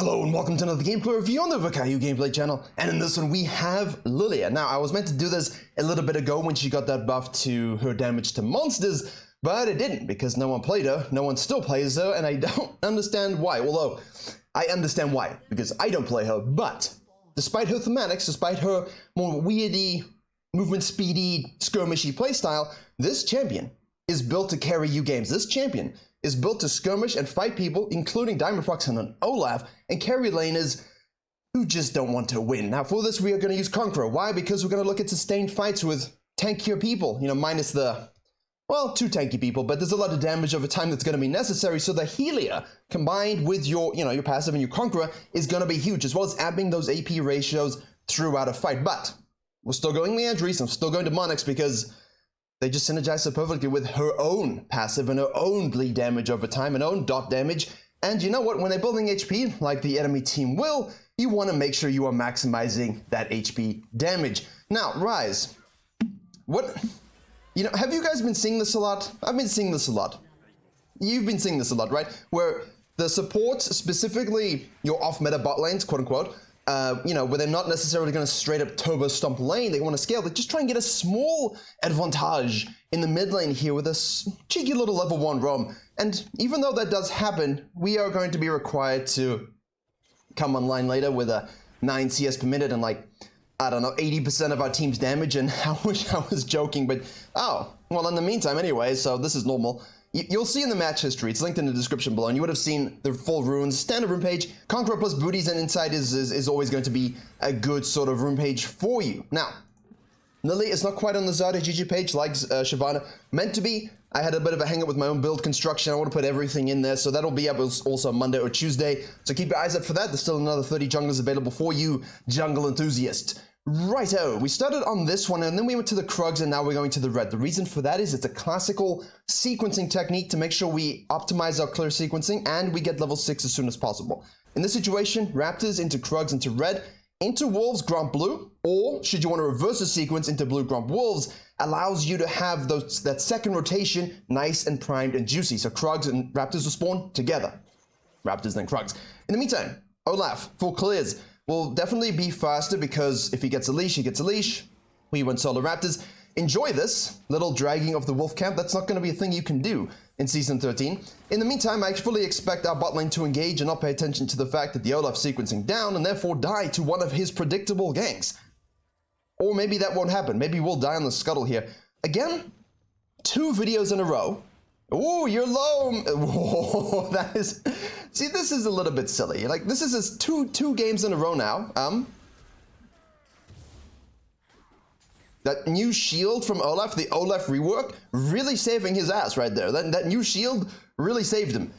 Hello and welcome to another gameplay review on the Virkayu gameplay channel, and in this one we have Lillia. Now I was meant to do this a little bit ago when she got that buff to her damage to monsters, but it didn't because no one played her, no one still plays her, and I don't understand why. Although, I understand why, because I don't play her, but despite her thematics, despite her more weirdy, movement speedy, skirmishy playstyle, this champion is built to carry you games. This champion is built to skirmish and fight people, including Diamond Proxy and Olaf, and carry laners who just don't want to win. Now for this we are going to use Conqueror. Why? Because we're going to look at sustained fights with tankier people, you know, minus the, well, two tanky people, but there's a lot of damage over time that's going to be necessary, so the Healia combined with your, your passive and your Conqueror is going to be huge, as well as amping those AP ratios throughout a fight. But we're still going Leandries, I'm still going Demonics because they just synergize so perfectly with her own passive and her own bleed damage over time and own dot damage. And you know what? When they're building HP, like the enemy team will, you want to make sure you are maximizing that HP damage. Now, Rise, have you guys been seeing this a lot? I've been seeing this a lot. You've been seeing this a lot, right? Where the supports, specifically your off-meta bot lanes, quote-unquote, where they're not necessarily going to straight up turbo stomp lane, they want to scale, they just try and get a small advantage in the mid lane here with a cheeky little level 1 roam. And even though that does happen, we are going to be required to come online later with a 9 CS per minute and like, I don't know, 80% of our team's damage, and I wish I was joking, but oh, well in the meantime anyway, so this is normal. You'll see in the match history, it's linked in the description below, and you would have seen the full runes, standard rune page. Conqueror plus booties and inside is always going to be a good sort of rune page for you. Now, Lillia is not quite on the Zada GG page like Shyvana meant to be. I had a bit of a hang-up with my own build construction. I want to put everything in there, so that'll be up also Monday or Tuesday. So keep your eyes up for that. There's still another 30 junglers available for you, jungle enthusiasts. Righto, we started on this one and then we went to the Krugs and now we're going to the red. The reason for that is it's a classical sequencing technique to make sure we optimize our clear sequencing and we get level 6 as soon as possible. In this situation, Raptors into Krugs into red, into Wolves, Gromp blue, or should you want to reverse the sequence into blue, Gromp Wolves, allows you to have that second rotation nice and primed and juicy. So Krugs and Raptors will spawn together. Raptors then Krugs. In the meantime, Olaf, full clears. Will definitely be faster because if he gets a leash, he gets a leash. We went solo Raptors. Enjoy this little dragging of the wolf camp. That's not going to be a thing you can do in Season 13. In the meantime, I fully expect our bot lane to engage and not pay attention to the fact that the Olaf's sequencing down and therefore die to one of his predictable ganks. Or maybe that won't happen. Maybe we'll die on the scuttle here. Again, 2 videos in a row. Oh, you're low. Whoa, that is. See, this is a little bit silly. Like, this is two games in a row now. That new shield from Olaf, the Olaf rework, really saving his ass right there. That new shield really saved him.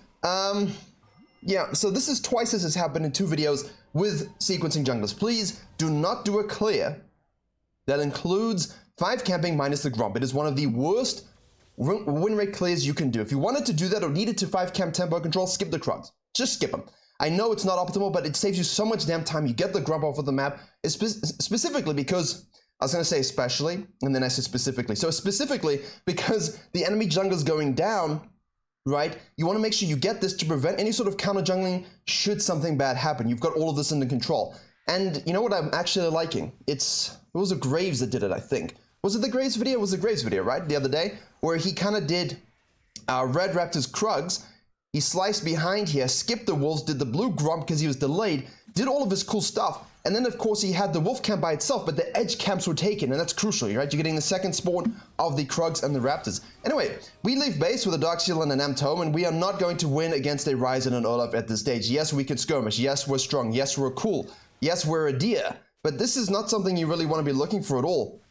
Yeah, so this is twice this has happened in 2 videos with sequencing junglers. Please do not do a clear that includes 5 camping minus the Gromp. It is one of the worst win rate clears you can do. If you wanted to do that or needed to 5 camp tempo control, skip the Krugs. Just skip them. I know it's not optimal, but it saves you so much damn time. You get the Grump off of the map, specifically because, I was going to say especially, and then I said specifically. So specifically, because the enemy jungle's going down, right? You want to make sure you get this to prevent any sort of counter jungling should something bad happen. You've got all of this under control. And you know what I'm actually liking? It was a Graves that did it, I think. Was it the Graves video? It was the Graves video, right? The other day, where he kind of did Red Raptors Krugs. He sliced behind here, skipped the Wolves, did the blue Grump because he was delayed, did all of his cool stuff, and then of course he had the Wolf camp by itself, but the edge camps were taken, and that's crucial, right? You're getting the second spawn of the Krugs and the Raptors. Anyway, we leave base with a Darksteel and an Amped Home, and we are not going to win against a Ryze and an Olaf at this stage. Yes, we can skirmish. Yes, we're strong. Yes, we're cool. Yes, we're a deer. But this is not something you really want to be looking for at all.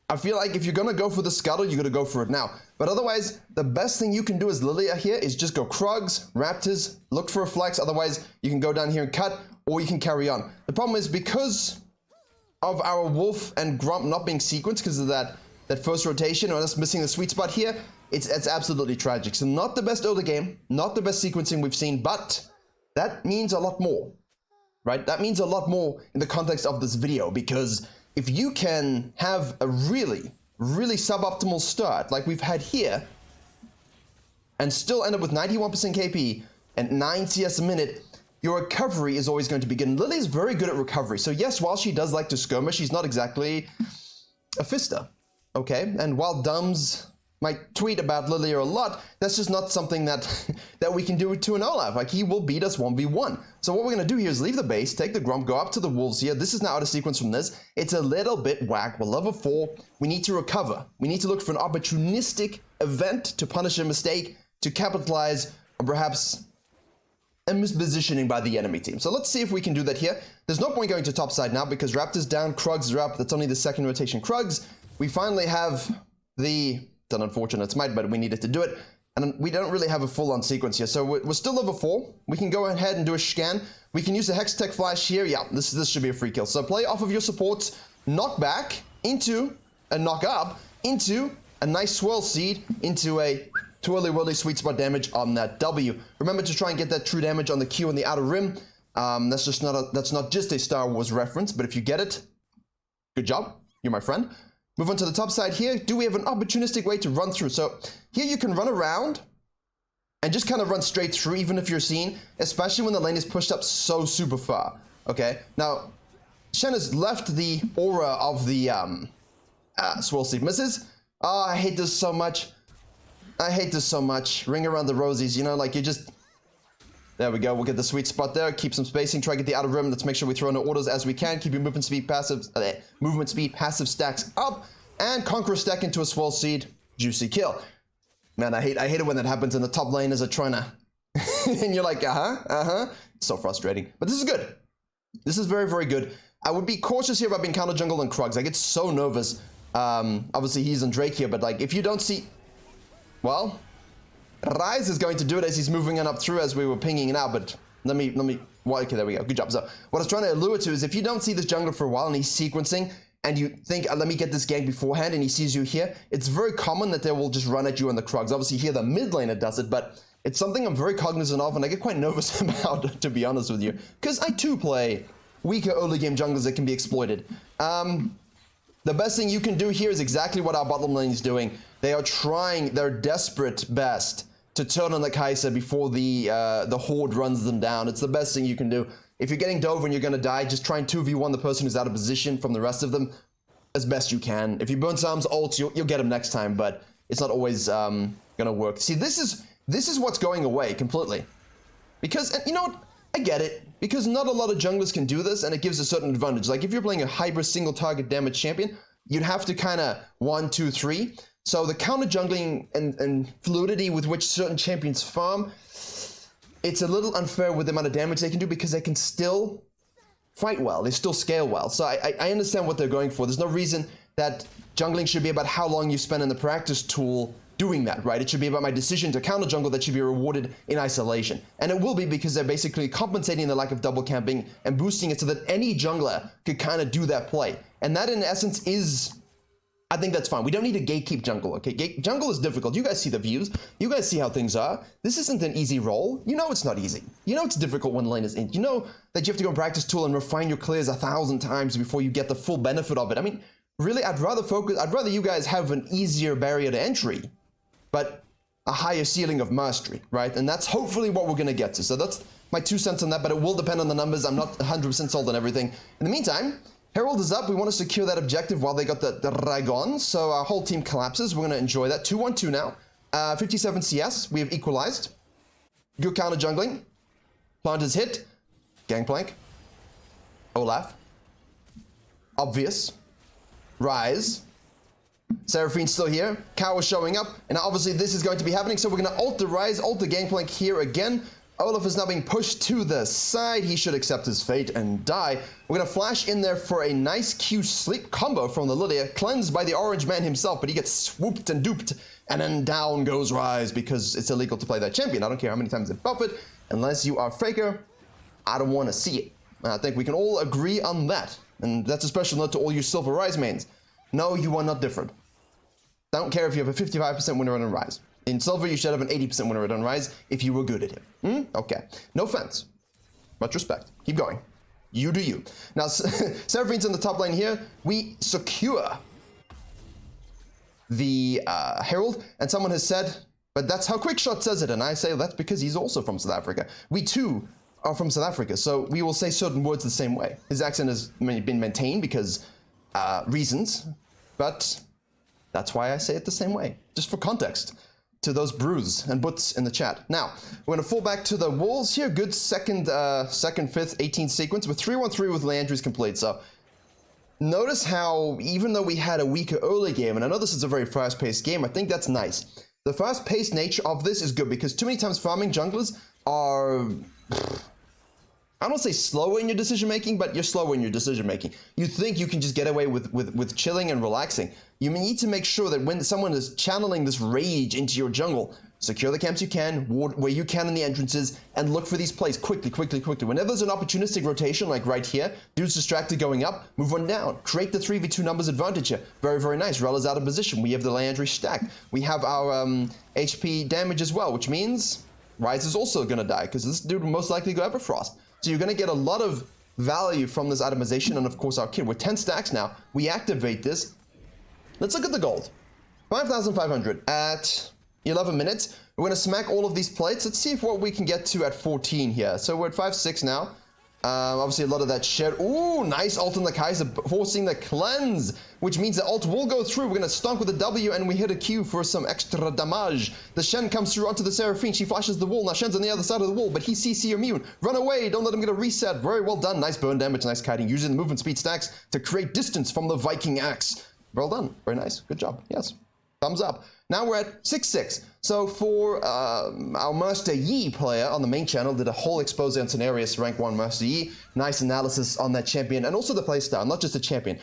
I feel like if you're going to go for the scuttle, you're going to go for it now. But otherwise, the best thing you can do as Lillia here is just go Krugs, Raptors, look for a flex. Otherwise, you can go down here and cut, or you can carry on. The problem is because of our Wolf and Grump not being sequenced because of that first rotation, or us missing the sweet spot here, it's absolutely tragic. So not the best early game, not the best sequencing we've seen, but that means a lot more, right? That means a lot more in the context of this video, because if you can have a really suboptimal start like we've had here and still end up with 91% KP and 9 CS a minute, your recovery is always going to be good. And Lily is very good at recovery. So yes, while she does like to skirmish, she's not exactly a fister, okay? And while Dums might tweet about Lillia a lot, that's just not something that that we can do to an Olaf. Like, he will beat us 1v1. So what we're going to do here is leave the base, take the Grump, go up to the Wolves here. This is now out of sequence from this. It's a little bit whack. We're level 4. We need to recover. We need to look for an opportunistic event to punish a mistake, to capitalize on perhaps a mispositioning by the enemy team. So let's see if we can do that here. There's no point going to topside now because Raptor's down, Krugs are up. That's only the second rotation Krugs. We finally have the... It's an unfortunate smite, but we needed to do it. And we don't really have a full-on sequence here. So we're still level 4. We can go ahead and do a scan. We can use a Hex Tech Flash here. Yeah, this should be a free kill. So play off of your supports, knock back into a knock up, into a nice swirl seed, into a twirly whirly sweet spot damage on that W. Remember to try and get that true damage on the Q and the outer rim. That's not just a Star Wars reference, but if you get it, good job. You're my friend. Move on to the top side here. Do we have an opportunistic way to run through? So here you can run around and just kind of run straight through, even if you're seen, especially when the lane is pushed up so super far. Okay, now Shen has left the aura of the swirl seed. Misses. Oh, I hate this so much. I hate this so much. Ring around the rosies, you know, like you just... There we go. We'll get the sweet spot there. Keep some spacing. Try to get the outer rim. Let's make sure we throw in the orders as we can. Keep your movement speed passive stacks up, and Conqueror stack into a swirl seed. Juicy kill. Man, I hate it when that happens in the top lane as a trying to, and you're like, so frustrating. But this is good. This is very, very good. I would be cautious here about being counter jungle and Krugs. I get so nervous. Obviously he's on Drake here, but like if you don't see, well. Rise is going to do it as he's moving on up through as we were pinging it out, but well, okay, there we go. Good job. So what I was trying to allure to is if you don't see this jungler for a while and he's sequencing and you think, let me get this gank beforehand, and he sees you here, it's very common that they will just run at you on the Krugs. Obviously here the mid laner does it, but it's something I'm very cognizant of and I get quite nervous about, to be honest with you, because I too play weaker early game junglers that can be exploited. The best thing you can do here is exactly what our bottom lane is doing. They are trying their desperate best to turn on the Kai'Sa before the Horde runs them down. It's the best thing you can do. If you're getting dove and you're going to die, just try and 2v1 the person who's out of position from the rest of them as best you can. If you burn Sam's ults, you'll get him next time, but it's not always going to work. See, this is what's going away completely. Because, and you know what? I get it. Because not a lot of junglers can do this, and it gives a certain advantage. Like, if you're playing a hybrid single target damage champion, you'd have to kind of 1, 2, 3. So the counter jungling and fluidity with which certain champions farm, it's a little unfair with the amount of damage they can do because they can still fight well. They still scale well. So I understand what they're going for. There's no reason that jungling should be about how long you spend in the practice tool doing that, right? It should be about my decision to counter jungle that should be rewarded in isolation. And it will be because they're basically compensating the lack of double camping and boosting it so that any jungler could kind of do that play. And that in essence is... I think that's fine. We don't need to gatekeep jungle, okay? Jungle is difficult. You guys see the views. You guys see how things are. This isn't an easy role. You know it's not easy. You know it's difficult when lane is in. You know that you have to go and practice tool and refine your clears 1,000 times before you get the full benefit of it. I mean, really, I'd rather you guys have an easier barrier to entry, but a higher ceiling of mastery, right? And that's hopefully what we're going to get to. So that's my 2 cents on that, but it will depend on the numbers. I'm not 100% sold on everything. In the meantime, Herald is up. We want to secure that objective while they got the Dragon. So our whole team collapses. We're going to enjoy that. 2-1-2 now. 57 CS. We have equalized. Good counter jungling. Plant is hit. Gangplank. Olaf. Obvious. Rise. Seraphine's still here. Cow is showing up. And obviously this is going to be happening. So we're going to ult the Rise, ult the Gangplank here again. Olaf is now being pushed to the side. He should accept his fate and die. We're going to flash in there for a nice Q sleep combo from the Lillia, cleansed by the orange man himself, but he gets swooped and duped, and then down goes Rise because it's illegal to play that champion. I don't care how many times they buff it. Unless you are Faker, I don't want to see it. I think we can all agree on that. And that's a special note to all you Silver Rise mains. No, you are not different. Don't care if you have a 55% win rate on Rise. In Silver, you should have an 80% win rate on Rise if you were good at him. Okay. No offense. Much respect. Keep going. You do you. Now, Seraphine's in the top lane here. We secure the Herald, and someone has said, but that's how Quickshot says it, and I say that's because he's also from South Africa. We too are from South Africa, so we will say certain words the same way. His accent has been maintained because reasons, but that's why I say it the same way, just for context to those brews and butts in the chat. Now, we're going to fall back to the Wolves here. Good second, 5th, 18th sequence with 3-1-3 with Landry's complete. So notice how, even though we had a weaker early game, and I know this is a very fast-paced game, I think that's nice. The fast-paced nature of this is good because too many times farming junglers are, I don't say slower in your decision-making, but you're slower in your decision-making. You think you can just get away with chilling and relaxing. You need to make sure that when someone is channeling this rage into your jungle, secure the camps you can, ward where you can in the entrances, and look for these plays quickly, quickly, quickly. Whenever there's an opportunistic rotation, like right here, dude's distracted going up, move one down. Create the 3v2 numbers advantage here. Very, very nice. Rel is out of position. We have the Landry stack. We have our HP damage as well, which means Rise is also going to die, because this dude will most likely go Everfrost. So you're going to get a lot of value from this itemization, and of course our kid. With 10 stacks now, we activate this. Let's look at the gold. 5,500 at 11 minutes. We're going to smack all of these plates. Let's see what we can get to at 14 here. So we're at 5-6 now. Obviously a lot of that shed. Ooh, nice ult on the Kaiser, forcing the cleanse, which means the ult will go through. We're going to stomp with a W, and we hit a Q for some extra damage. The Shen comes through onto the Seraphine. She flashes the wall. Now Shen's on the other side of the wall, but he's CC immune. Run away. Don't let him get a reset. Very well done. Nice burn damage. Nice kiting. Using the movement speed stacks to create distance from the Viking axe. Well done. Very nice. Good job. Yes. Thumbs up. Now we're at 6-6. So for our Master Yi player on the main channel, did a whole expose on Cenarius, rank 1 Master Yi. Nice analysis on that champion, and also the playstyle, not just the champion.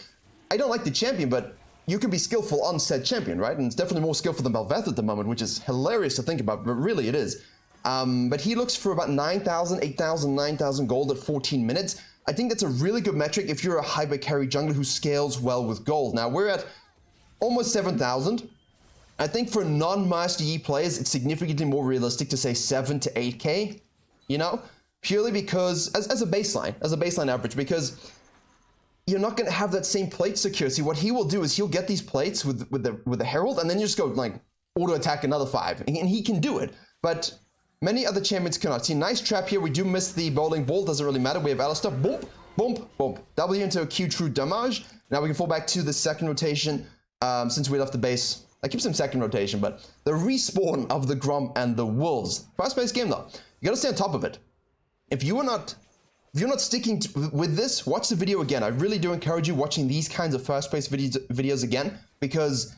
I don't like the champion, but you can be skillful on said champion, right? And it's definitely more skillful than Belveth at the moment, which is hilarious to think about, but really it is. But he looks for about 9,000, 8,000, 9,000 gold at 14 minutes. I think that's a really good metric if you're a hybrid carry jungler who scales well with gold. Now we're at almost 7,000. I think for non-Master Yi players, it's significantly more realistic to say 7 to 8k, you know? Purely because, as a baseline average, because you're not going to have that same plate security. What he will do is he'll get these plates with the Herald, and then you just go, like, auto-attack another 5, and he can do it. But many other champions cannot. See, nice trap here. We do miss the bowling ball. Doesn't really matter. We have Alistair. Boom, boom, boom. W into a Q true damage. Now we can fall back to the second rotation since we left the base. I keep saying second rotation, but the respawn of the Gromp and the Wolves. Fast-paced game, though. You gotta stay on top of it. If you're not sticking with this, watch the video again. I really do encourage you watching these kinds of fast-paced videos again, because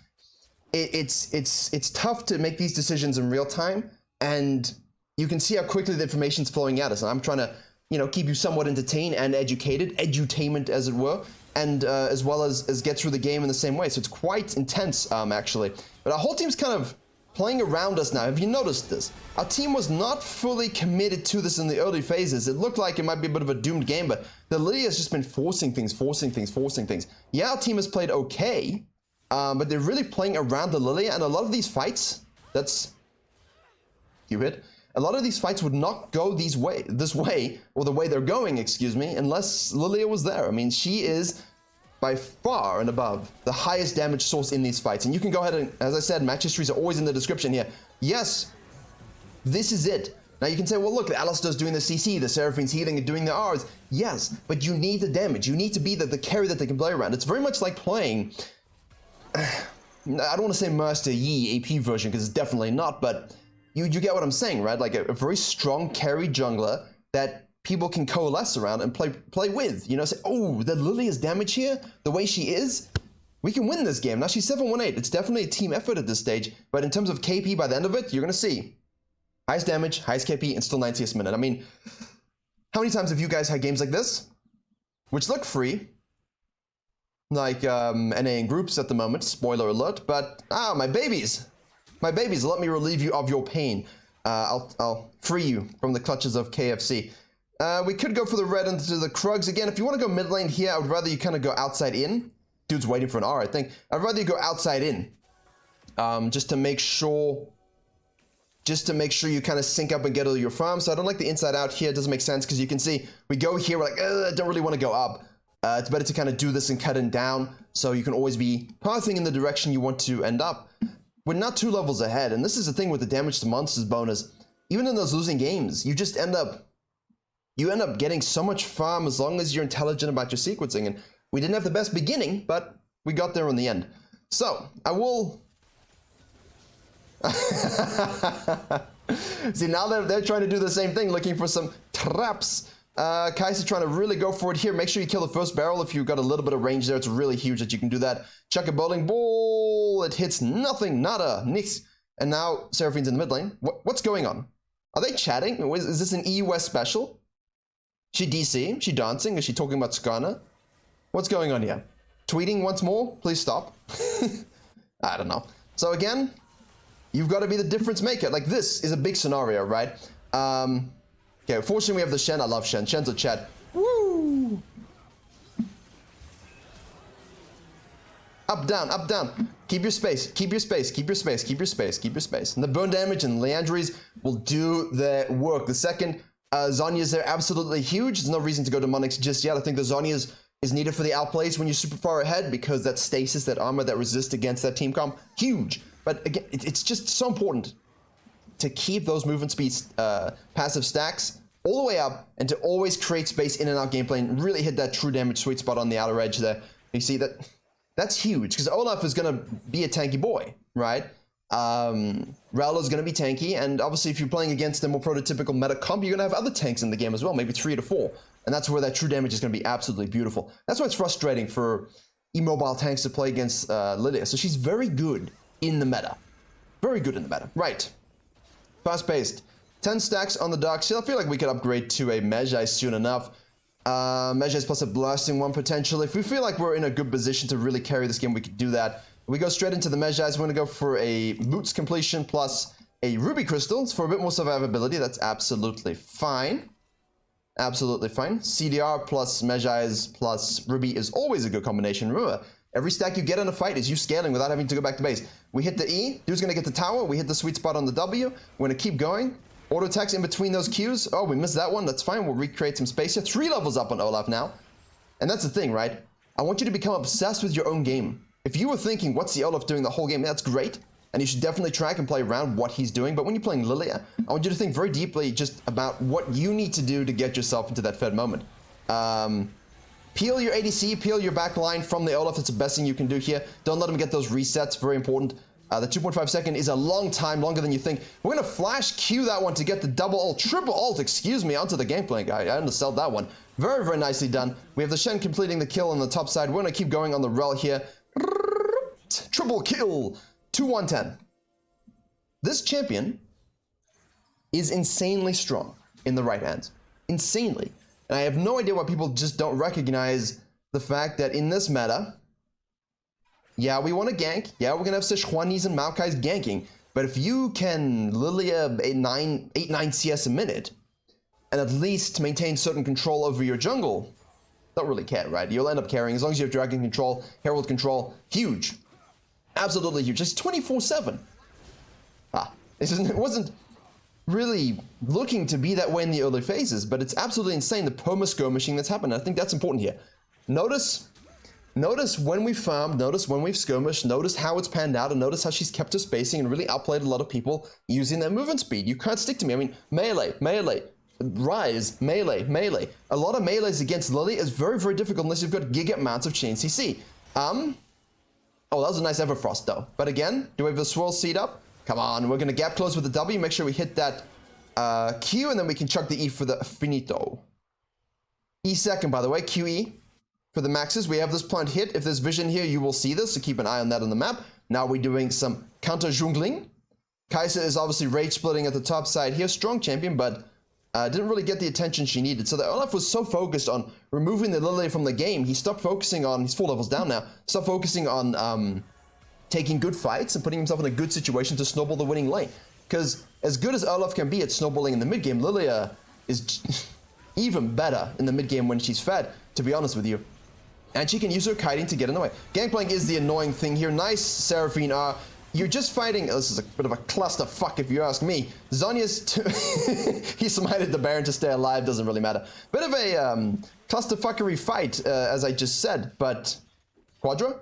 it's tough to make these decisions in real time, and you can see how quickly the information's flowing at us. And I'm trying to, you know, keep you somewhat entertained and educated, edutainment as it were, and as well as get through the game in the same way. So it's quite intense, actually. But our whole team's kind of playing around us now. Have you noticed this? Our team was not fully committed to this in the early phases. It looked like it might be a bit of a doomed game, but the Lillia has just been forcing things. Yeah, our team has played okay, but they're really playing around the Lillia, and a lot of these fights, a lot of these fights would not go this way, or the way they're going, excuse me, unless Lillia was there. I mean, she is by far and above the highest damage source in these fights. And you can go ahead and, as I said, match histories are always in the description here. Yes, this is it. Now you can say, well, look, Alistair's doing the CC, the Seraphine's healing and doing the R's. Yes, but you need the damage. You need to be the carry that they can play around. It's very much like playing, I don't want to say Master Yi AP version, because it's definitely not, but you get what I'm saying, right? Like a very strong carry jungler that people can coalesce around and play with. You know, say, oh, the Lillia's damage here, the way she is, we can win this game. Now she's 7-1-8. It's definitely a team effort at this stage, but in terms of KP by the end of it, you're going to see highest damage, highest KP, and still 90th minute. I mean, how many times have you guys had games like this, which look free, like NA in groups at the moment, spoiler alert, but, my babies, let me relieve you of your pain. I'll free you from the clutches of KFC. We could go for the red into the Krugs again. If you want to go mid lane here, I would rather you kind of go outside in. Dude's waiting for an R, I think. I'd rather you go outside in, just to make sure you kind of sync up and get all your farms. So I don't like the inside out here. It doesn't make sense because you can see we go here. We're like, I don't really want to go up. It's better to kind of do this and cut it down, so you can always be pathing in the direction you want to end up. We're not 2 levels ahead, and this is the thing with the damage to monsters bonus. Even in those losing games, you just end up you end up getting so much farm as long as you're intelligent about your sequencing. And we didn't have the best beginning, but we got there in the end. So, I will... See, now they're trying to do the same thing, looking for some traps. Kai's trying to really go for it here. Make sure you kill the first barrel if you've got a little bit of range there. It's really huge that you can do that. Chuck a bowling ball. It hits nothing. Nada. Nix. And now Seraphine's in the mid lane. What's going on? Are they chatting? Is this an EUS special? She DC? She dancing? Is she talking about Skana? What's going on here? Tweeting once more? Please stop. I don't know. So again, you've got to be the difference maker. Like, this is a big scenario, right? Okay, fortunately we have the Shen. I love Shen. Shen's a chat. Woo! Up, down, up, down. Keep your space, keep your space, keep your space, keep your space, keep your space. And the burn damage and Leandries will do their work. The second Zhonya's there, absolutely huge. There's no reason to go demonics just yet. I think the Zhonya's is needed for the outplays when you're super far ahead, because that stasis, that armor, that resist against that team comp, huge. But again, it's just so important to keep those movement speeds, passive stacks all the way up, and to always create space in and out gameplay and really hit that true damage sweet spot on the outer edge there. You see that? That's huge, because Olaf is going to be a tanky boy, right? Rowler's going to be tanky, and obviously if you're playing against a more prototypical meta comp, you're going to have other tanks in the game as well, maybe 3 to 4. And that's where that true damage is going to be absolutely beautiful. That's why it's frustrating for immobile tanks to play against Lillia. So she's very good in the meta. Very good in the meta. Right. Fast-paced. 10 stacks on the Dark Shield. I feel like we could upgrade to a Magi soon enough. Measures plus a blasting one potential. If we feel like we're in a good position to really carry this game, we could do that. We go straight into the Measures. We're going to go for a Boots completion plus a Ruby Crystal for a bit more survivability. That's absolutely fine. Absolutely fine. CDR plus Measures plus Ruby is always a good combination. Remember, every stack you get in a fight is you scaling without having to go back to base. We hit the E. Dude's going to get the tower. We hit the sweet spot on the W. We're going to keep going. Auto attacks in between those Qs. Oh, we missed that one. That's fine. We'll recreate some space here. 3 levels up on Olaf now. And that's the thing, right? I want you to become obsessed with your own game. If you were thinking, what's the Olaf doing the whole game? That's great. And you should definitely track and play around what he's doing. But when you're playing Lillia, I want you to think very deeply just about what you need to do to get yourself into that fed moment. Peel your ADC, peel your back line from the Olaf. That's the best thing you can do here. Don't let him get those resets. Very important. The 2.5 second is a long time, longer than you think. We're going to flash Q that one to get the double ult, triple ult, excuse me, onto the gameplay guy. I undersell that one. Very, very nicely done. We have the Shen completing the kill on the top side. We're going to keep going on the Rel here. Triple kill. 2-1-10. This champion is insanely strong in the right hands. Insanely. And I have no idea why people just don't recognize the fact that in this meta, yeah, we want to gank. Yeah, we're going to have Sejuani's and Maokai's ganking. But if you can Lillia 8-9 CS a minute, and at least maintain certain control over your jungle, don't really care, right? You'll end up carrying as long as you have Dragon control, Herald control. Huge. Absolutely huge. Just 24/7. It wasn't really looking to be that way in the early phases, but it's absolutely insane the perma-skirmishing that's happened. I think that's important here. Notice when we farmed, notice when we've skirmished, notice how it's panned out, and notice how she's kept her spacing and really outplayed a lot of people using their movement speed. You can't stick to me. I mean, melee, rise, melee. A lot of melees against Lily is very, very difficult unless you've got giga amounts of chain CC. Oh, that was a nice Everfrost though. But again, do we have the swirl seed up? Come on, we're going to gap close with the W, make sure we hit that Q, and then we can chuck the E for the finito. E second, by the way, QE. For the maxes, we have this plant hit. If there's vision here, you will see this, so keep an eye on that on the map. Now we're doing some counter jungling. Kai'Sa is obviously rage splitting at the top side here. Strong champion, but didn't really get the attention she needed. So the Olaf was so focused on removing the Lillia from the game, he stopped focusing on, he's 4 levels down now, stopped focusing on taking good fights and putting himself in a good situation to snowball the winning lane. Because as good as Olaf can be at snowballing in the mid game, Lillia is even better in the mid game when she's fed, to be honest with you. And she can use her kiting to get in the way. Gangplank is the annoying thing here. Nice, Seraphine. You're just fighting. This is a bit of a clusterfuck if you ask me. Zhonya's he smited the Baron to stay alive. Doesn't really matter. Bit of a clusterfuckery fight, as I just said. But Quadra.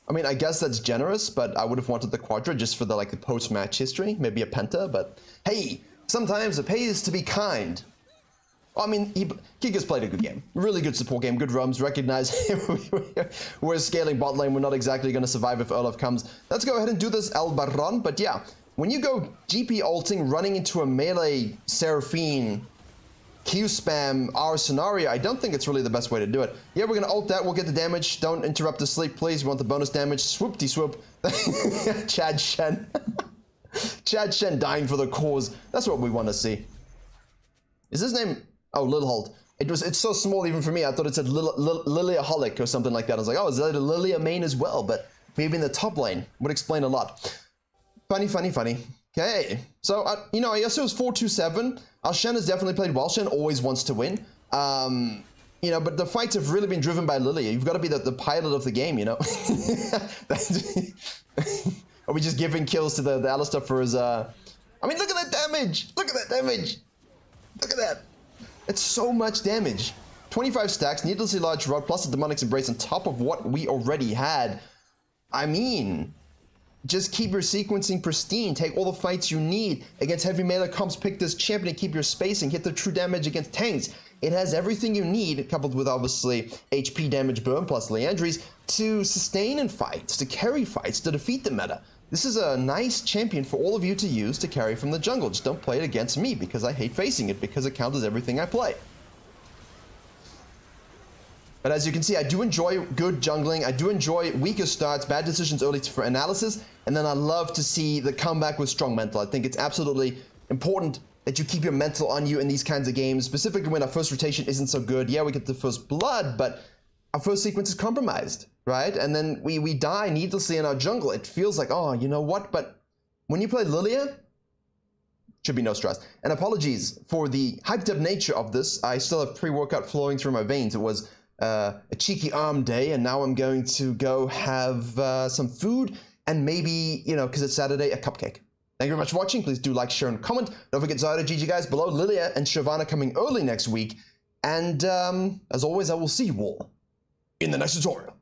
I mean, I guess that's generous, but I would have wanted the Quadra just for the like the post-match history, maybe a Penta, but hey, sometimes it pays to be kind. I mean, Giga's played a good game. Really good support game, good roams, recognize we're scaling bot lane, we're not exactly going to survive if Olaf comes. Let's go ahead and do this El Baron, but yeah, when you go GP ulting, running into a melee Seraphine, Q spam our scenario, I don't think it's really the best way to do it. Yeah, we're going to ult that, we'll get the damage, don't interrupt the sleep, please, we want the bonus damage, swoop-de-swoop. Chad Shen. Chad Shen dying for the cause, that's what we want to see. Is his name... Oh, Lilhold. It's so small even for me. I thought it said Lillia Holic or something like that. I was like, oh, is that a Lillia main as well? But maybe in the top lane would explain a lot. Funny. Okay. So, you know, I guess it was 4-2-7. Shen has definitely played well. Shen always wants to win. You know, but the fights have really been driven by Lillia. You've got to be the pilot of the game, you know? Are we just giving kills to the Alistar for his... I mean, look at that damage! Look at that damage! Look at that! It's so much damage. 25 stacks, needlessly large rod, plus a Demonic's Embrace on top of what we already had. I mean, just keep your sequencing pristine. Take all the fights you need against heavy melee comps. Pick this champion and keep your spacing. Hit the true damage against tanks. It has everything you need, coupled with obviously HP damage burn plus Leandries, to sustain in fights, to carry fights, to defeat the meta. This is a nice champion for all of you to use to carry from the jungle. Just don't play it against me because I hate facing it because it counters everything I play. But as you can see, I do enjoy good jungling. I do enjoy weaker starts, bad decisions early for analysis. And then I love to see the comeback with strong mental. I think it's absolutely important that you keep your mental on you in these kinds of games, specifically when our first rotation isn't so good. Yeah, we get the first blood, but our first sequence is compromised, right? And then we die needlessly in our jungle. It feels like, oh, you know what? But when you play Lillia, should be no stress. And apologies for the hyped up nature of this. I still have pre-workout flowing through my veins. It was a cheeky arm day, and now I'm going to go have some food and maybe, you know, because it's Saturday, a cupcake. Thank you very much for watching. Please do like, share, and comment. Don't forget Zyra, GG guys, below Lillia and Shyvana coming early next week. And as always, I will see you all in the next tutorial.